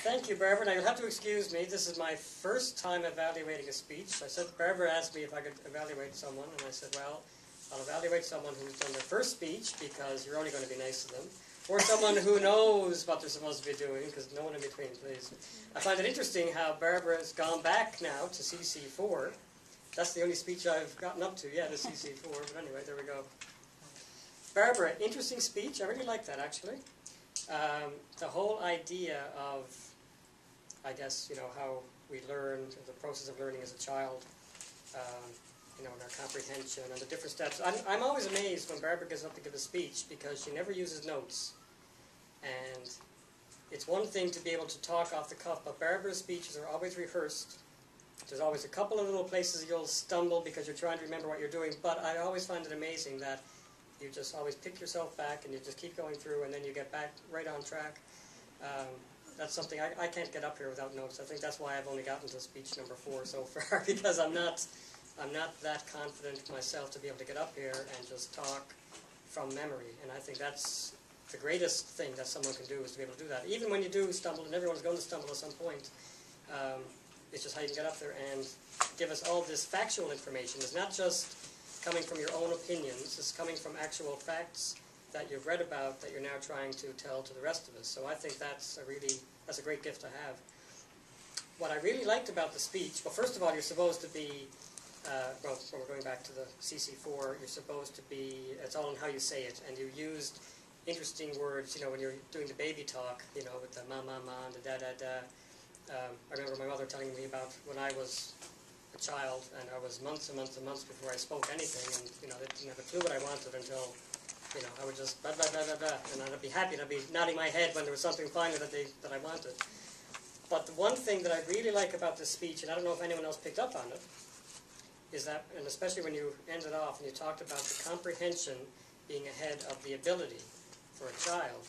Thank you, Barbara. Now, you'll have to excuse me. This is my first time evaluating a speech. Barbara asked me if I could evaluate someone, and I said, well, I'll evaluate someone who's done their first speech, because you're only going to be nice to them, or someone who knows what they're supposed to be doing, because no one in between, please. I find it interesting how Barbara's gone back now to CC4. That's the only speech I've gotten up to yet, is CC4, but anyway, there we go. Barbara, interesting speech. I really like that, actually. The whole idea of, I guess, how we learn, the process of learning as a child, and our comprehension and the different steps. I'm always amazed when Barbara gets up to give a speech, because she never uses notes. And it's one thing to be able to talk off the cuff, but Barbara's speeches are always rehearsed. There's always a couple of little places you'll stumble because you're trying to remember what you're doing, but I always find it amazing that you just always pick yourself back and you just keep going through, and then you get back right on track. That's something I can't get up here without notes. I think that's why I've only gotten to speech number 4 so far, because I'm not that confident myself to be able to get up here and just talk from memory. And I think that's the greatest thing that someone can do, is to be able to do that. Even when you do stumble, and everyone's going to stumble at some point, it's just how you can get up there and give us all this factual information. It's not just coming from your own opinions. It's coming from actual facts that you've read about that you're now trying to tell to the rest of us. So I think that's a great gift to have. What I really liked about the speech, well, first of all, you're supposed to be, well, when we're going back to the CC4, you're supposed to be, it's all in how you say it, and you used interesting words, when you're doing the baby talk, with the ma, ma, ma, and the da, da, da. I remember my mother telling me about when I was a child, and I was months and months and months before I spoke anything, and, I didn't have a clue what I wanted until, I would just blah, blah, blah, blah, blah, and I'd be happy, and I'd be nodding my head when there was something finally that I wanted. But the one thing that I really like about this speech, and I don't know if anyone else picked up on it, is that, and especially when you ended off and you talked about the comprehension being ahead of the ability for a child.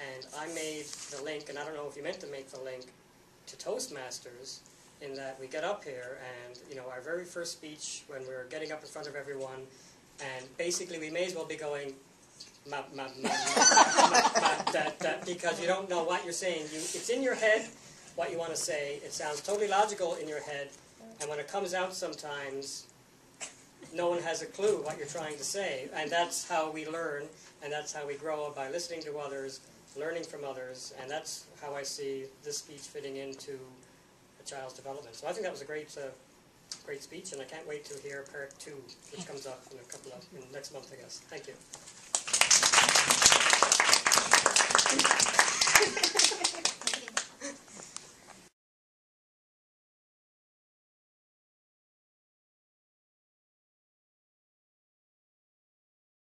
And I made the link, and I don't know if you meant to make the link, to Toastmasters, in that we get up here and, our very first speech, when we're getting up in front of everyone, and basically we may as well be going, ma, ma, ma, ma, da, da, because you don't know what you're saying. It's in your head what you want to say. It sounds totally logical in your head, and when it comes out sometimes, no one has a clue what you're trying to say. And that's how we learn, and that's how we grow, by listening to others, learning from others, and that's how I see this speech fitting into a child's development. So I think that was a great speech, and I can't wait to hear part 2, which comes up in next month, I guess. Thank you.